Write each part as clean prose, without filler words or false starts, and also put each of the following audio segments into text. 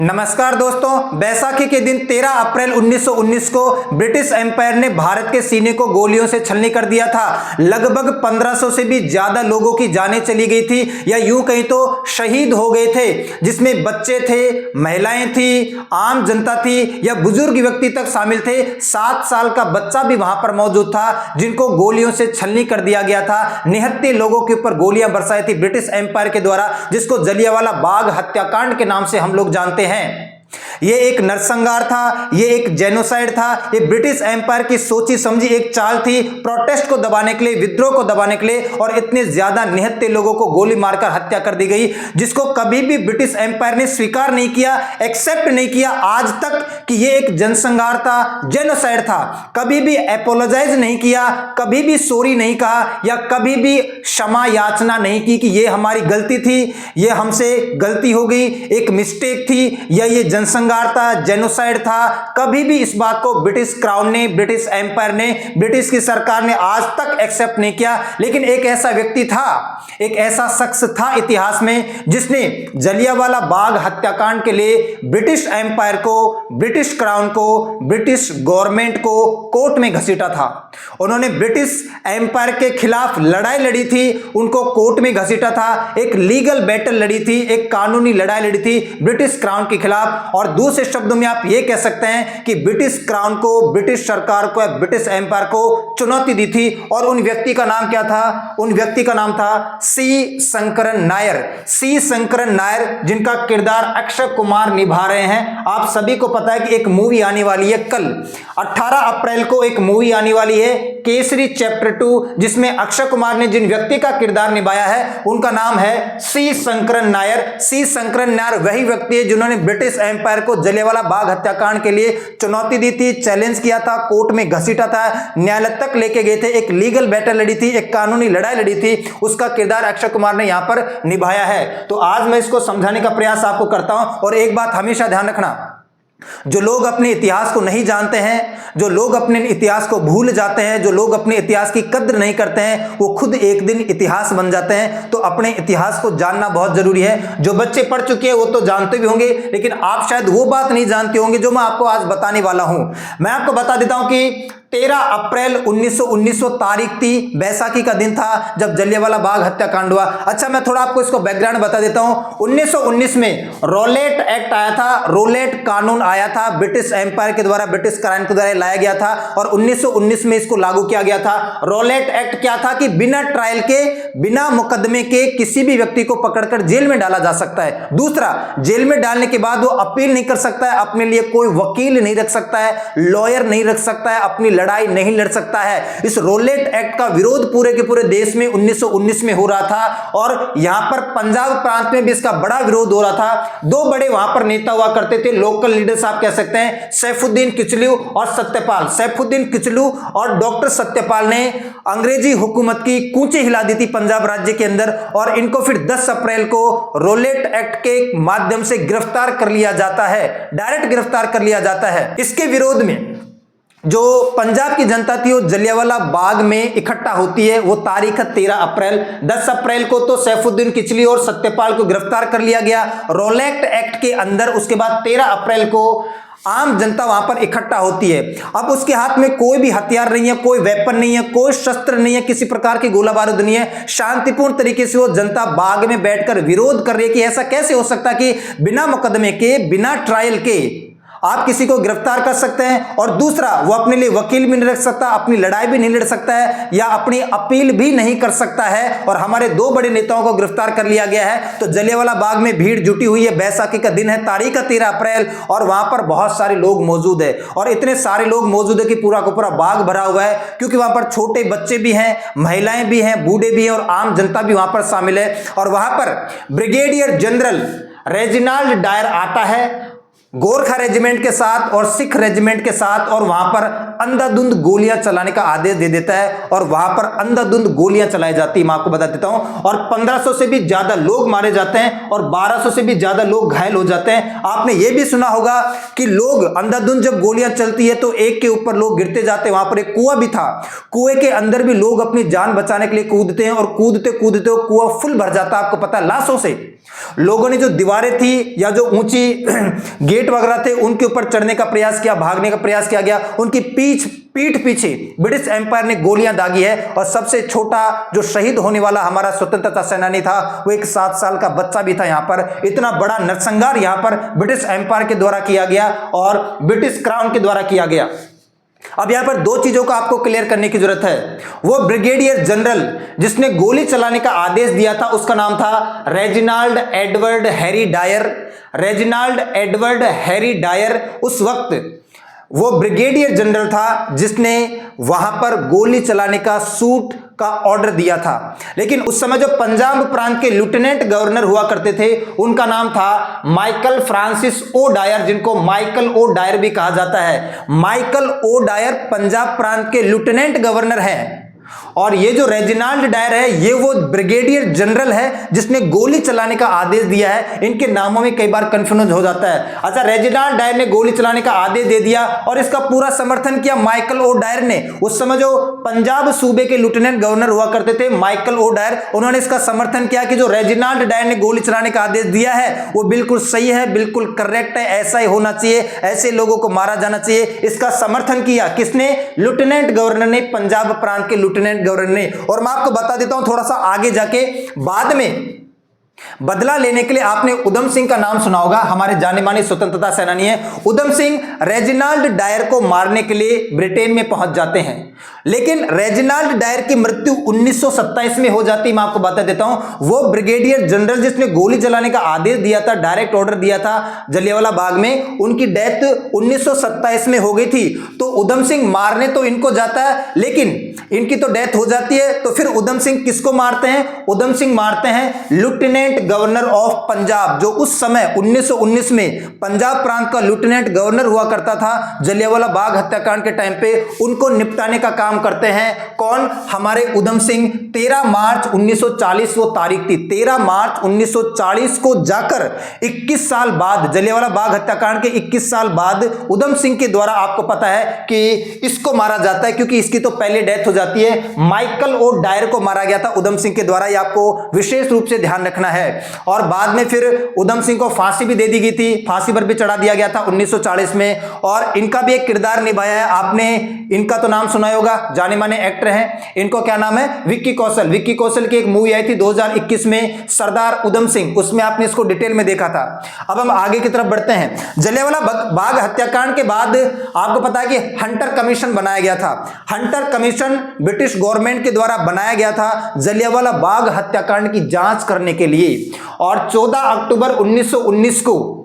नमस्कार दोस्तों, बैसाखी के दिन 13 अप्रैल 1919 को ब्रिटिश एम्पायर ने भारत के सीने को गोलियों से छलनी कर दिया था। लगभग 1500 से भी ज्यादा लोगों की जानें चली गई थी या यूं कहीं तो शहीद हो गए थे, जिसमें बच्चे थे, महिलाएं थी, आम जनता थी या बुजुर्ग व्यक्ति तक शामिल थे। 7 साल का बच्चा भी वहां पर मौजूद था जिनको गोलियों से छलनी कर दिया गया था। निहत्थे लोगों के ऊपर गोलियां बरसाई थी ब्रिटिश एम्पायर के द्वारा, जिसको जलियांवाला बाग हत्याकांड के नाम से हम लोग जानते हैं। ये एक नरसंहार था, ये एक जेनोसाइड था, ये ब्रिटिश एम्पायर की सोची समझी एक चाल थी प्रोटेस्ट को दबाने के लिए, विद्रोह को दबाने के लिए, और इतने ज्यादा निहत्थे लोगों को गोली मारकर हत्या कर दी गई, जिसको कभी भी ब्रिटिश एम्पायर ने स्वीकार नहीं किया, एक्सेप्ट नहीं किया आज तक कि ये एक जनसंहार था, जेनोसाइड था। कभी भी एपोलोजाइज नहीं किया, कभी भी सॉरी नहीं कहा या कभी भी क्षमा याचना नहीं की कि ये हमारी गलती थी, ये हमसे गलती हो गई, एक मिस्टेक थी या ये जनसंहार था, जेनोसाइड था। कभी भी इस बात को ब्रिटिश क्राउन ने, ब्रिटिश एम्पायर ने, ब्रिटिश की सरकार ने आज तक एक्सेप्ट नहीं किया। लेकिन एक ऐसा व्यक्ति था, एक ऐसा शख्स था इतिहास में जिसने जलियांवाला बाग हत्याकांड के लिए ब्रिटिश एम्पायर को, ब्रिटिश क्राउन को, ब्रिटिश गवर्नमेंट को कोर्ट में घसीटा था। उन्होंने ब्रिटिश एम्पायर के खिलाफ लड़ाई लड़ी थी, उनको कोर्ट में घसीटा था, एक लीगल बैटल लड़ी थी, एक कानूनी लड़ाई लड़ी थी ब्रिटिश क्राउन के खिलाफ। और दूसरे शब्दों में आप यह कह सकते हैं कि ब्रिटिश क्राउन को, ब्रिटिश सरकार को, ब्रिटिश एम्पायर को चुनौती दी थी। और उन व्यक्ति का नाम क्या था? उन व्यक्ति का नाम था सी शंकरन नायर। सी शंकरन नायर, जिनका किरदार अक्षय कुमार निभा रहे हैं। आप सभी को पता है कि एक मूवी आने वाली है कल 18 अप्रैल को, एक मूवी आने वाली है केसरी चैप्टर 2, जिसमें अक्षय कुमार ने जिन व्यक्ति का किरदार निभाया है उनका नाम है सी शंकरन नायर। सी शंकरन नायर वही व्यक्ति है जिन्होंने ब्रिटिश एम्पायर को जलियांवाला बाग हत्याकांड के लिए चुनौती दी थी, चैलेंज किया था, कोर्ट में घसीटा था, न्यायालय तक लेके गए थे, एक लीगल बैटल लड़ी थी, एक कानूनी लड़ाई लड़ी थी। उसका किरदार अक्षय कुमार ने यहां पर निभाया है। तो आज मैं इसको समझाने का प्रयास आपको करता हूं। और एक बात हमेशा ध्यान रखना, जो लोग अपने इतिहास को नहीं जानते हैं, जो लोग अपने इतिहास को भूल जाते हैं, जो लोग अपने इतिहास की कद्र नहीं करते हैं, वो खुद एक दिन इतिहास बन जाते हैं। तो अपने इतिहास को जानना बहुत जरूरी है। जो बच्चे पढ़ चुके हैं वो तो जानते भी होंगे, लेकिन आप शायद वो बात नहीं जानते होंगे जो मैं आपको आज बताने वाला हूं। मैं आपको बता देता हूं कि 13 अप्रैल 1919 तारीख थी, बैसाखी का दिन था जब जलियांवाला बाग हत्याकांड हुआ। अच्छा, मैं थोड़ा आपको इसको बैकग्राउंड बता देता हूं। 1919 में रोलेट एक्ट आया था, रोलेट कानून आया था, ब्रिटिश एम्पायर के द्वारा, ब्रिटिश क्राउन के द्वारा लाया गया था और 1919 में इसको लागू किया गया था। रोलेट एक्ट क्या था कि बिना ट्रायल के, बिना मुकदमे के किसी भी व्यक्ति को पकड़कर जेल में डाला जा सकता है। दूसरा, जेल में डालने के बाद वो अपील नहीं कर सकता है, अपने लिए कोई वकील नहीं रख सकता है, लॉयर नहीं रख सकता है, अपनी लड़ाई नहीं लड़ सकता है। इस रोलेट एक्ट का विरोध पूरे के पूरे देश में 1919 में हो रहा था और यहां पर पंजाब प्रांत में भी इसका बड़ा विरोध हो रहा था। दो बड़े वहां पर नेता हुआ करते थे, लोकल लीडर्स आप कह सकते हैं, सैफुद्दीन किचलू और सत्यपाल। सैफुद्दीन किचलू और डॉक्टर सत्यपाल ने अंग्रेजी हुकूमत की कूंचे हिला दी थी पंजाब राज्य के अंदर और इनको फिर 10 अप्रैल को रोलेट एक्ट के माध्यम से गिरफ्तार कर लिया जाता है, डायरेक्ट गिरफ्तार कर लिया जाता है। इसके विरोध में जो पंजाब की जनता थी वो जलियांवाला बाग में इकट्ठा होती है। वो तारीख है 13 अप्रैल। 10 अप्रैल को तो सैफुद्दीन किचली और सत्यपाल को गिरफ्तार कर लिया गया रोलेट एक्ट के अंदर। उसके बाद 13 अप्रैल को आम जनता वहां पर इकट्ठा होती है। अब उसके हाथ में कोई भी हथियार नहीं है, कोई वेपन नहीं है, कोई शस्त्र नहीं है, किसी प्रकार की गोला बारूद नहीं है। शांतिपूर्ण तरीके से वो जनता बाग में बैठकर विरोध कर रही है कि ऐसा कैसे हो सकता है कि बिना मुकदमे के, बिना ट्रायल के आप किसी को गिरफ्तार कर सकते हैं। और दूसरा, वो अपने लिए वकील भी नहीं रख सकता, अपनी लड़ाई भी नहीं लड़ सकता है या अपनी अपील भी नहीं कर सकता है। और हमारे दो बड़े नेताओं को गिरफ्तार कर लिया गया है। तो जलियांवाला बाग में भीड़ जुटी हुई है। बैसाखी का दिन है, तारीख है 13 अप्रैल और वहां पर बहुत सारे लोग मौजूद है और इतने सारे लोग मौजूद है कि पूरा का पूरा बाग भरा हुआ है, क्योंकि वहां पर छोटे बच्चे भी हैं, महिलाएं भी हैं, बूढ़े भी हैं और आम जनता भी वहां पर शामिल है। और वहां पर ब्रिगेडियर जनरल रेजिनाल्ड डायर आता है गोरखा रेजिमेंट के साथ और सिख रेजिमेंट के साथ और वहां पर अंधाधुंध गोलियां चलाने का आदेश दे देता है और वहां पर अंधाधुंध गोलियां चलाई जाती है। मैं आपको बता देता हूं, और 1500 से भी ज्यादा लोग मारे जाते हैं और 1200 से भी ज्यादा लोग घायल हो जाते हैं। आपने यह भी सुना होगा कि लोग अंधाधुंध जब गोलियां चलती है तो एक के ऊपर लोग गिरते जाते हैं। वहां पर एक कुआं भी था, कुएं के अंदर भी लोग अपनी जान बचाने के लिए कूदते हैं और कूदते कूदते कुआं फुल भर जाता है। आपको पता है, लाशों से लोगों ने जो दीवारें थी या जो ऊंची गेट वगैरह थे उनके ऊपर चढ़ने का प्रयास किया, भागने का प्रयास किया गया। उनकी पीठ पीछे ब्रिटिश एम्पायर ने गोलियां दागी है और सबसे छोटा जो शहीद होने वाला हमारा स्वतंत्रता सेनानी था वो एक 7 साल का बच्चा भी था। यहां पर इतना बड़ा नरसंहार यहां पर ब्रिटिश एम्पायर के द्वारा किया गया और ब्रिटिश क्राउन के द्वारा किया गया। अब यहां पर दो चीजों को आपको क्लियर करने की जरूरत है। वो ब्रिगेडियर जनरल जिसने गोली चलाने का आदेश दिया था उसका नाम था Reginald Edward Harry Dyer. Reginald Edward Harry Dyer उस वक्त वो ब्रिगेडियर जनरल था जिसने वहां पर गोली चलाने का सूट का ऑर्डर दिया था। लेकिन उस समय जो पंजाब प्रांत के लेफ्टिनेंट गवर्नर हुआ करते थे उनका नाम था माइकल फ्रांसिस ओ डायर, जिनको माइकल ओ डायर भी कहा जाता है। माइकल ओ डायर पंजाब प्रांत के लेफ्टिनेंट गवर्नर हैं और ये जो रेजिनाल्ड डायर है ये वो ब्रिगेडियर जनरल है जिसने गोली चलाने का आदेश दिया है। इनके नामों में कई बार कंफ्यूजन हो जाता है। अच्छा, रेजिनाल्ड डायर ने गोली चलाने का आदेश दे दिया और इसका पूरा समर्थन किया माइकल ओ डायर ने। उस समय जो पंजाब सूबे के लेफ्टिनेंट गवर्नर हुआ करते थे माइकल ओ डायर, उन्होंने इसका समर्थन किया कि जो रेजिनाल्ड डायर ने गोली चलाने का आदेश दिया है वो बिल्कुल सही है, बिल्कुल करेक्ट है, ऐसा ही होना चाहिए, ऐसे लोगों को मारा जाना चाहिए। इसका समर्थन किया किसने? लेफ्टिनेंट गवर्नर ने, पंजाब प्रांत के लेफ्टिनेंट गवर्नर ने। और मैं आपको बता देता हूं थोड़ा सा आगे जाके, बाद में बदला लेने के लिए आपने उधम सिंह का नाम सुना होगा, हमारे जाने माने स्वतंत्रता सेनानी है। उधम सिंह रेजिनाल्ड डायर को मारने के लिए ब्रिटेन में पहुंच जाते हैं, लेकिन रेजिनाल्ड डायर की मृत्यु 1927 में हो जाती है। मैं आपको बता देता हूं, वो ब्रिगेडियर जनरल जिसने गोली चलाने का आदेश दिया था, डायरेक्ट ऑर्डर दिया था जलियांवाला बाग में, उनकी डेथ 1927 में हो गई थी। तो उधम सिंह मारने तो इनको जाता है लेकिन इनकी तो डेथ हो जाती है। तो फिर उधम सिंह किसको मारते हैं? उधम सिंह मारते हैं लेफ्टिनेंट गवर्नर ऑफ पंजाब, जो उस समय 1919 में पंजाब प्रांत का लेफ्टिनेंट गवर्नर हुआ करता था। जलियांवाला बाग हत्याकांड के टाइम पे उनको निपटाने का काम करते हैं। कौन? हमारे उधम सिंह। 13 मार्च 1940 वो तारीख थी, 13 मार्च 1940 को जाकर 21 साल बाद, जलियांवाला बाग हत्याकांड के 21 साल बाद उधम सिंह के द्वारा आपको पता है कि इसको मारा जाता है, क्योंकि इसकी तो पहले डेथ हो जाती है। माइकल ओ डायर को मारा गया था उधम सिंह के द्वारा, ये आपको विशेष रूप से ध्यान रखना है। और बाद में फिर उधम सिंह को फांसी भी दे दी गई थी, फांसी पर भी चढ़ा दिया गया था 1940 में। और इनका भी एक किरदार निभाया है आपने, इनका तो नाम सुना होगा, जाने माने एक्टर हैं, इनको क्या नाम है? विक्की कौशल। विक्की कौशल की एक मूवी आई थी 2021 में, सरदार उधम सिंह, उसमें आपने इसको डिटेल में देखा था। अब हम आगे की तरफ बढ़ते हैं। जलियांवाला बाग हत्याकांड के बाद आपको पता है कि हंटर कमीशन बनाया गया था। हंटर कमीशन ब्रिटिश गवर्नमेंट के द्वारा बनाया गया था जलियांवाला बाग हत्याकांड की जांच करने के लिए। और 14 अक्टूबर 1919 को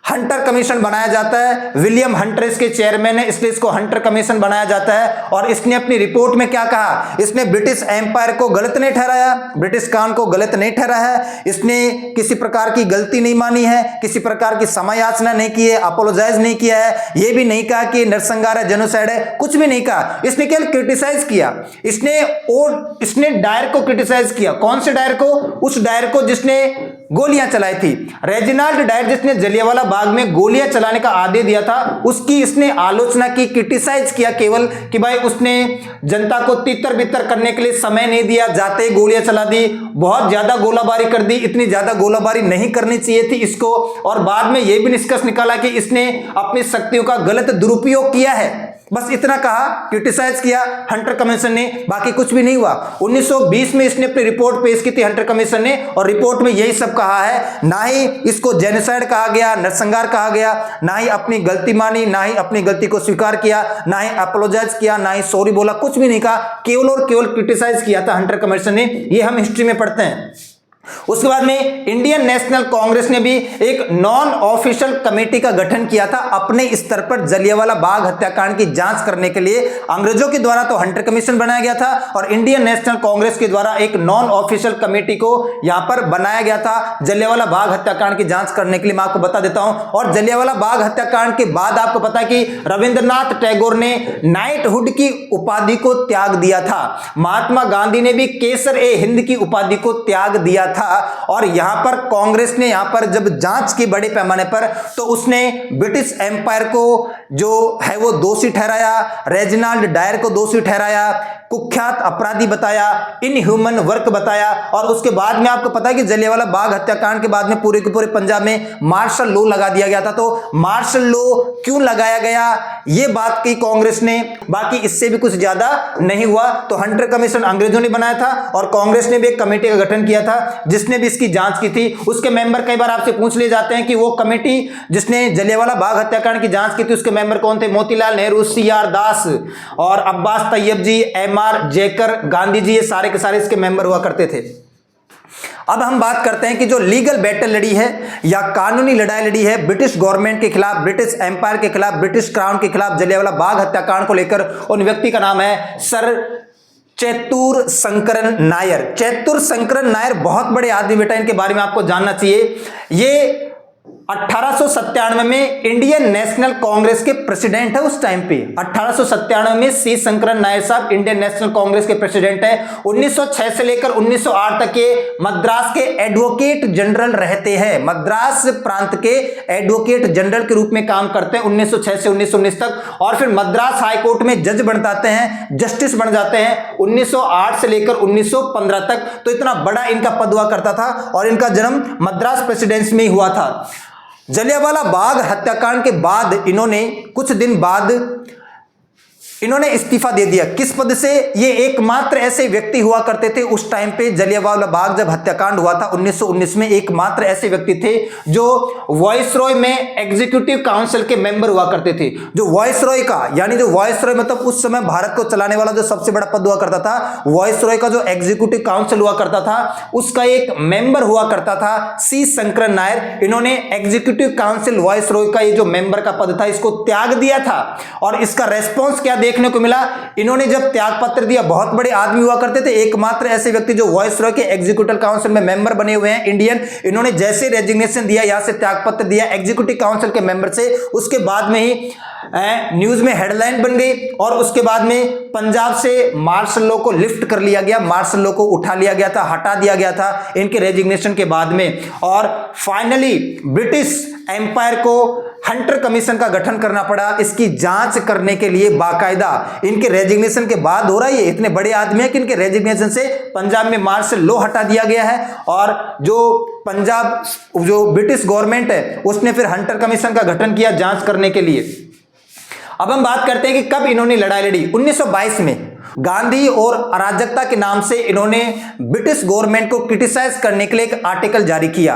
हंटर कमीशन बनाया जाता है। विलियम हंटर इसके चेयरमैन है, इसलिए इसको हंटर कमीशन बनाया जाता है। और इसने अपनी रिपोर्ट में क्या कहा? इसने ब्रिटिश एम्पायर को गलत नहीं ठहराया, ब्रिटिश कान को गलत नहीं ठहराया है, इसने किसी प्रकार की गलती नहीं मानी है, किसी प्रकार की समय याचना नहीं की है, अपोलोजाइज नहीं किया है, यह भी नहीं कहा कि नरसंहार है, जेनोसाइड है, कुछ भी नहीं कहा। इसने केवल क्रिटिसाइज किया। इसने डायर को क्रिटिसाइज किया। कौन से डायर को? उस डायर को जिसने गोलियां चलाई थी। रेजिनाल्ड डायर जिसने जलियांवाला बाग में गोलियां चलाने का आदेश दिया था, उसकी इसने आलोचना की, क्रिटिसाइज किया केवल कि भाई उसने जनता को तितर बितर करने के लिए समय नहीं दिया, जाते ही गोलियां चला दी, बहुत ज्यादा गोलाबारी कर दी, इतनी ज्यादा गोलाबारी नहीं करनी चाहिए थी इसको। और बाद में यह भी निष्कर्ष निकाला कि इसने अपनी शक्तियों का गलत दुरुपयोग किया है। बस इतना कहा, क्रिटिसाइज किया हंटर कमीशन ने, बाकी कुछ भी नहीं हुआ। 1920 में इसने अपनी रिपोर्ट पेश की थी हंटर कमीशन ने, और रिपोर्ट में यही सब कहा है। ना ही इसको जेनोसाइड कहा गया, नरसंहार कहा गया, ना ही अपनी गलती मानी, ना ही अपनी गलती को स्वीकार किया, ना ही अपोलोजाइज किया, ना ही सॉरी बोला, कुछ भी नहीं कहा, केवल और केवल क्रिटिसाइज किया था हंटर कमीशन ने। ये हम हिस्ट्री में पढ़ते हैं। उसके बाद में इंडियन नेशनल कांग्रेस ने भी एक नॉन ऑफिशियल कमेटी का गठन किया था अपने स्तर पर जलियांवाला बाग हत्याकांड की जांच करने के लिए। अंग्रेजों के द्वारा तो हंटर कमीशन बनाया गया था और इंडियन नेशनल कांग्रेस के द्वारा एक नॉन ऑफिशियल कमेटी को यहां पर बनाया गया था जलियांवाला बाग हत्याकांड की जांच करने के लिए। मैं आपको बता देता हूं। और जलियांवाला बाग हत्याकांड के बाद आपको पता है कि रविंद्रनाथ टैगोर ने नाइटहुड की उपाधि को त्याग दिया था। महात्मा गांधी ने भी केसर ए हिंद की उपाधि को त्याग दिया था। और यहां पर कांग्रेस ने यहां पर जब जांच की बड़े पैमाने पर, तो उसने ब्रिटिश एम्पायर को जो है वो दोषी ठहराया, रेजिनाल्ड डायर को दोषी ठहराया, कुख्यात अपराधी बताया, इनह्यूमन वर्क बताया। और उसके बाद में आपको पता है कि जलियांवाला बाग हत्याकांड के बाद में पूरे के पूरे पंजाब में मार्शल लॉ लगा दिया गया था। तो मार्शल लॉ क्यों लगाया गया, यह बात की कांग्रेस ने, बाकी इससे भी कुछ ज्यादा नहीं हुआ। तो हंटर कमीशन अंग्रेजों ने बनाया था और कांग्रेस ने भी एक कमेटी का गठन किया था जिसने भी इसकी जांच की थी। उसके मेंबर कई बार आपसे पूछ ले जाते हैं कि वो कमेटी जिसने जलियांवाला बाग हत्याकांड की जांच की थी उसके मेंबर कौन थे। मोतीलाल नेहरू, सीआर दास और अब्बास तैयब जी, एमआर जयकर, गांधी जी, ये सारे के सारे इसके मेंबर हुआ करते थे। अब हम बात करते हैं कि जो लीगल बैटल लड़ी है या कानूनी लड़ाई लड़ी है ब्रिटिश गवर्नमेंट के खिलाफ, ब्रिटिश एम्पायर के खिलाफ, ब्रिटिश क्राउन के खिलाफ जलियांवाला बाग हत्याकांड को लेकर, उन व्यक्ति का नाम है सर चेतुर शंकरन नायर। चेतुर शंकरन नायर बहुत बड़े आदमी बेटा, इनके बारे में आपको जानना चाहिए। ये 1897 में इंडियन नेशनल कांग्रेस के प्रेसिडेंट है। उस टाइम पे 1897 में सी शंकरन नायर साहब इंडियन नेशनल कांग्रेस के प्रेसिडेंट है। 1906 से लेकर 1908 तक के मद्रास के एडवोकेट जनरल रहते हैं। मद्रास प्रांत के एडवोकेट जनरल के रूप में काम करते हैं 1906 से 1919 तक। और फिर मद्रास हाई कोर्ट में जज बन जाते हैं, जस्टिस बन जाते हैं 1908 से लेकर 1915 तक। तो इतना बड़ा इनका पद हुआ करता था और इनका जन्म मद्रास प्रेसिडेंसी में ही हुआ था। जलियांवाला बाग हत्याकांड के बाद इन्होंने कुछ दिन बाद इन्होंने इस्तीफा दे दिया। किस पद से? ये एकमात्र ऐसे व्यक्ति हुआ करते थे उस टाइम पे जलियांवाला बाग जब हत्याकांड हुआ था 1919 में, एकमात्र ऐसे व्यक्ति थे जो वॉइसरॉय में एग्जीक्यूटिव काउंसिल के मेंबर हुआ करते थे। जो वॉइसरॉय का, यानी जो वॉइसरॉय मतलब उस समय भारत को चलाने वाला जो सबसे बड़ा पद हुआ करता था, वॉइसरॉय का जो एग्जीक्यूटिव काउंसिल हुआ करता था उसका एक मेंबर हुआ करता था सी शंकरन नायर। इन्होंने एग्जीक्यूटिव काउंसिल वॉइसरॉय का ये जो मेंबर का पद था इसको त्याग दिया था। और इसका रेस्पॉन्स क्या देखने को मिला, इन्होंने जब त्याग पत्र दिया, बहुत बड़े आदमी हुआ करते थे, एकमात्र ऐसे व्यक्ति जो वॉइसरॉय के एग्जीक्यूटिव काउंसिल में मेंबर बने हुए हैं इंडियन, इन्होंने जैसे रेजिग्नेशन दिया, यहां से त्याग पत्र दिया एग्जीक्यूटिव काउंसिल के मेंबर से, उसके बाद में ही न्यूज में हेडलाइन बन गई। और उसके बाद में पंजाब से मार्शल लॉ को लिफ्ट कर लिया गया, मार्शल लॉ को उठा लिया गया था, हटा दिया गया था इनके रेजिग्नेशन के बाद में। और फाइनली ब्रिटिश एम्पायर को हंटर कमीशन का गठन करना पड़ा इसकी जांच करने के लिए। बाकायदा इनके रेजिग्नेशन के बाद हो रहा है, ये इतने बड़े आदमी है कि इनके रेजिग्नेशन से पंजाब में मार्शल लॉ हटा दिया गया है। और जो पंजाब जो ब्रिटिश गवर्नमेंट है उसने फिर हंटर कमीशन का गठन किया जांच करने के लिए। अब हम बात करते हैं कि कब इन्होंने लड़ाई लड़ी। 1922 में गांधी और अराजकता के नाम से इन्होंने ब्रिटिश गवर्नमेंट को क्रिटिसाइज करने के लिए एक आर्टिकल जारी किया।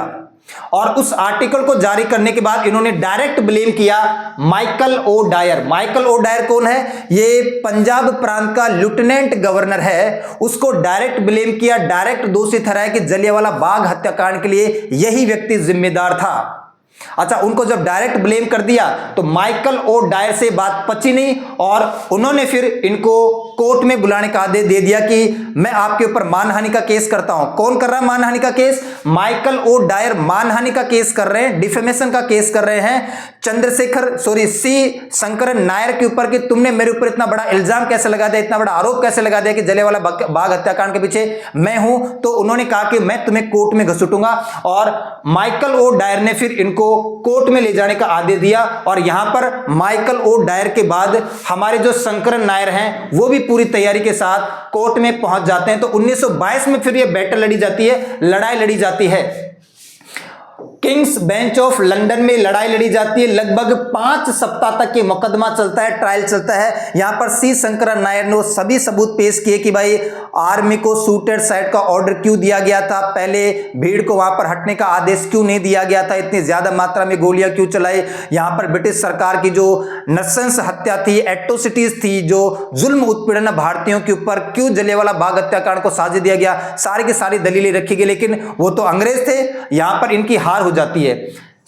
और उस आर्टिकल को जारी करने के बाद इन्होंने डायरेक्ट ब्लेम किया Michael O'Dwyer. Michael O'Dwyer कौन है? ये पंजाब प्रांत का लेफ्टिनेंट गवर्नर है। उसको डायरेक्ट ब्लेम किया, डायरेक्ट दोषी ठहराया कि जलियांवाला बाग हत्याकांड के लिए यही व्यक्ति जिम्मेदार था। अच्छा, उनको जब डायरेक्ट ब्लेम कर दिया तो माइकल ओ डायर से बात पची नहीं और उन्होंने फिर इनको कोर्ट में बुलाने का आदेश दे दिया कि मैं आपके ऊपर मानहानि का केस करता हूं। कौन कर रहा है मानहानि का केस? माइकल ओ डायर मानहानि का केस कर रहे हैं, डिफेमेशन का केस कर रहे हैं सी शंकरन नायर के ऊपर कि तुमने मेरे ऊपर इतना बड़ा इल्जाम कैसे लगा दिया, इतना बड़ा आरोप कैसे लगा दिया कि जलियांवाला बाग हत्याकांड के पीछे मैं हूं। तो उन्होंने कहा कि मैं तुम्हें कोर्ट में घसीटूंगा और माइकल ओ डायर ने फिर इनको कोर्ट में ले जाने का आदेश दिया। और यहां पर माइकल ओ डायर के बाद हमारे जो शंकरन नायर हैं वो भी पूरी तैयारी के साथ कोर्ट में पहुंच जाते हैं। तो 1922 में फिर ये बैटल लड़ी जाती है, लड़ाई लड़ी जाती है। किंग्स बेंच ऑफ लंदन में लड़ाई लड़ी जाती है। लगभग 5 सप्ताह तक ये मुकदमा चलता है, ट्रायल चलता है। यहां पर सी शंकरन नायर ने वो सभी सबूत पेश किए कि भाई आर्मी को शूटेड साइड का ऑर्डर क्यों दिया गया था, पहले भीड़ को वहां पर हटने का आदेश क्यों नहीं दिया गया था, इतनी ज्यादा मात्रा में गोलियां क्यों चलाई, यहां पर ब्रिटिश सरकार की जो नृशंस हत्या थी, एट्रोसिटीज थी, जो जुल्म उत्पीड़न भारतीयों के ऊपर क्यों जलियांवाला बाग हत्याकांड को साजिश दिया गया, सारी की सारी दलीलें रखी गई। लेकिन वो तो अंग्रेज थे, यहां पर इनकी हार हो जाती है।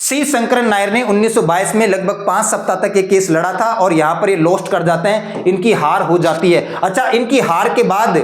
सी शंकरन नायर ने 1922 में लगभग 5 सप्ताह तक ये केस लड़ा था और यहां पर ये लॉस्ट कर जाते हैं, इनकी हार हो जाती है। अच्छा, इनकी हार के बाद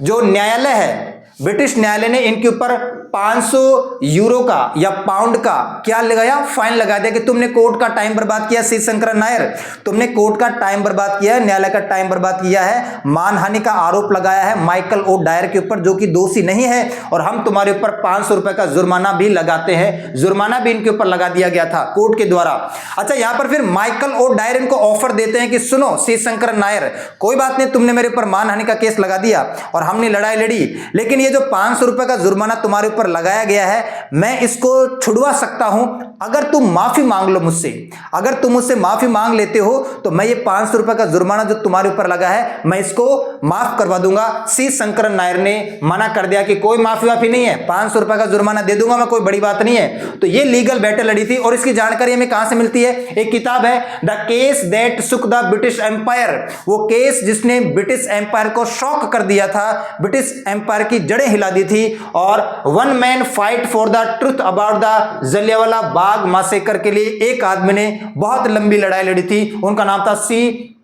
जो न्यायालय है, ब्रिटिश न्यायालय ने इनके ऊपर 500 यूरो का या पाउंड का क्या लगाया, फाइन लगा दिया कि तुमने कोर्ट का टाइम बर्बाद किया। सी शंकरन नायर, तुमने कोर्ट का टाइम बर्बाद किया है, न्यायालय का टाइम बर्बाद किया है, मानहानि का आरोप लगाया है माइकल ओ डायर के ऊपर, जो कि दोषी नहीं है, और हम तुम्हारे ऊपर 500 रुपए का जुर्माना भी लगाते हैं। जुर्माना भी इनके ऊपर लगा दिया गया था कोर्ट के द्वारा। अच्छा, यहां पर फिर माइकल ओ डायर इनको ऑफर देते हैं कि सुनो सी शंकरन नायर, कोई बात नहीं, तुमने मेरे ऊपर मानहानि का केस लगा दिया और हमने लड़ाई लड़ी, लेकिन ये जो 500 रुपए का जुर्माना तुम्हारे ऊपर लगाया गया है, मैं इसको छुड़वा सकता हूं अगर तुम माफी मांग लो मुझसे। अगर तुम मुझसे माफी मांग लेते हो तो मैं ये 500 रुपए का जुर्माना जो तुम्हारे ऊपर लगा है, मैं इसको माफ करवा दूंगा। सी शंकरन नायर ने मना कर दिया कि कोई माफी वाफी नहीं है, 500 रुपए का जुर्माना दे दूंगा मैं, कोई बड़ी बात नहीं है। तो ये लीगल बैटल लड़ी थी और इसकी जानकारी हमें कहां से मिलती है? एक किताब है, the case that shook the British Empire. वो केस जिसने ब्रिटिश एम्पायर को शॉक कर दिया था, ब्रिटिश एम्पायर की जड़ें हिला दी थी। और one man fight for the truth about the Jallianwala Bagh massacre के लिए एक आदमी ने बहुत लंबी लड़ाई लड़ी थी, उनका नाम था सी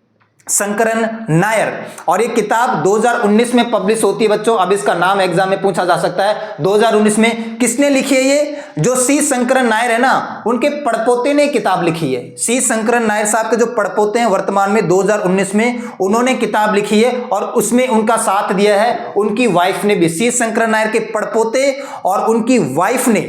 शंकरन नायर। और ये किताब 2019 में पब्लिश होती है बच्चों। अब इसका नाम एग्जाम में पूछा जा सकता है, 2019 में किसने लिखी है? ये जो सी शंकरन नायर है ना, उनके पड़पोते ने किताब लिखी है। सी शंकरन नायर साहब के जो पड़पोते हैं वर्तमान में 2019 में उन्होंने किताब लिखी है और उसमें उनका साथ दिया है उनकी वाइफ ने भी। सी शंकरन नायर के पड़पोते और उनकी वाइफ ने,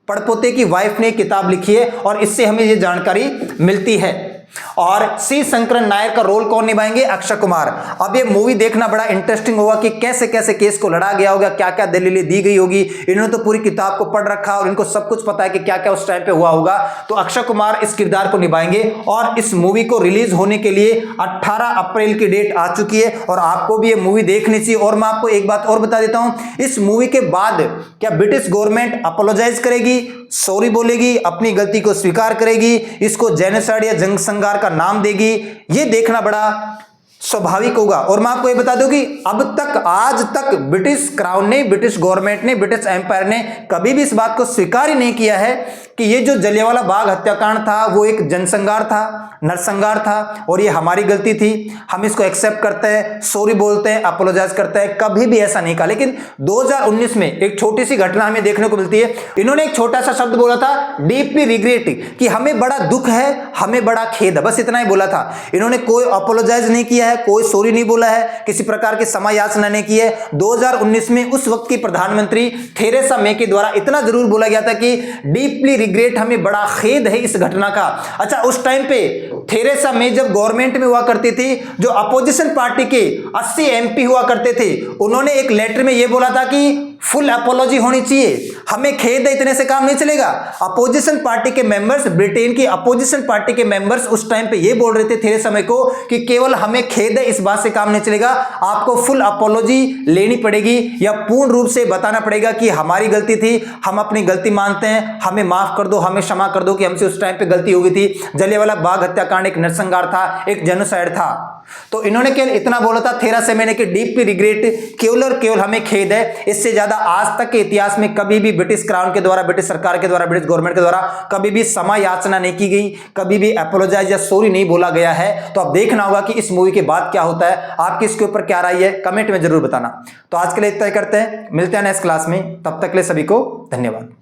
पड़पोते की वाइफ ने किताब लिखी है और इससे हमें ये जानकारी मिलती है। और सी शंकरन नायर का रोल कौन निभाएंगे? अक्षय कुमार। अब ये मूवी देखना बड़ा इंटरेस्टिंग होगा कि कैसे कैसे केस को लड़ा गया होगा, क्या क्या दलीलें दी गई होगी। इन्होंने तो पूरी किताब को पढ़ रखा और इनको सब कुछ पता है कि क्या क्या उस टाइम पे हुआ होगा। तो अक्षय कुमार इस किरदार को निभाएंगे और इस मूवी को रिलीज होने के लिए 18 अप्रैल की डेट आ चुकी है और आपको भी ये मूवी देखनी चाहिए। और मैं आपको एक बात और बता देता हूं, इस मूवी के बाद क्या ब्रिटिश गवर्नमेंट अपोलोजाइज करेगी, सॉरी बोलेगी, अपनी गलती को स्वीकार करेगी, इसको जेनोसाइड या जंग संघार का नाम देगी, ये देखना बड़ा स्वाभाविक होगा। और मैं आपको ये बता दूं कि अब तक, आज तक ब्रिटिश क्राउन ने, ब्रिटिश गवर्नमेंट ने, ब्रिटिश एम्पायर ने कभी भी इस बात को स्वीकार ही नहीं किया है कि ये जो जलियांवाला बाग हत्याकांड था वो एक जनसंहार था, नरसंहार था और ये हमारी गलती थी। हम इसको एक्सेप्ट करते हैं, सॉरी बोलते हैं, अपोलोजाइज करते हैं, कभी भी ऐसा नहीं कहा। लेकिन 2019 में एक छोटी सी घटना हमें देखने को मिलती है। इन्होंने एक छोटा सा शब्द बोला था, डीपली रिग्रेट, कि हमें बड़ा दुख है, हमें बड़ा खेद है, बस इतना ही बोला था। इन्होंने कोई अपोलोजाइज नहीं किया है, कोई सॉरी नहीं बोला है, किसी प्रकार की क्षमा याचना नहीं की है। 2019 में उस वक्त की प्रधानमंत्री थेरेसा मे के द्वारा इतना जरूर बोला गया था कि डीपली रिग्रेट, हमें बड़ा खेद है इस घटना का। अच्छा, उस टाइम पे थेरेसा मे जब गवर्नमेंट में हुआ करती थी, जो अपोजिशन पार्टी के 80 एमपी हुआ करते थे, उन्होंने एक लेटर में यह बोला था कि फुल अपोलॉजी होनी चाहिए, हमें खेद है, इतने से काम नहीं चलेगा। अपोजिशन पार्टी के मेंबर्स, ब्रिटेन की अपोजिशन पार्टी के मेंबर्स उस टाइम पे ये बोल रहे थे थेरेसा मे को कि केवल हमें खेद है, इस बात से काम नहीं चलेगा, आपको फुल अपोलॉजी लेनी पड़ेगी या पूर्ण रूप से बताना पड़ेगा कि हमारी गलती थी, हम अपनी गलती मानते हैं, हमें माफ कर दो, हमें क्षमा कर दो कि हमसे उस टाइम पे गलती हो गई थी। जलियांवाला बाग हत्याकांड एक नरसंहार था, एक जेनोसाइड था। तो इन्होंने केवल इतना बोला था थेरेसा मे ने कि डीपली रिग्रेट, केवल और केवल हमें खेद है। इससे ज्यादा आज तक के इतिहास में कभी भी ब्रिटिश क्राउन के द्वारा, ब्रिटिश सरकार के द्वारा, ब्रिटिश गवर्नमेंट के द्वारा कभी भी क्षमा याचना नहीं की गई, कभी भी अपोलोजाइज या सॉरी नहीं बोला गया है। तो अब देखना होगा कि इस मूवी के बाद क्या होता है, आपकी इसके ऊपर क्या राय है, कमेंट में जरूर बताना। तो आज के लिए इतना ही करते हैं, मिलते हैं नेक्स्ट क्लास में, तब तक के लिए सभी को धन्यवाद।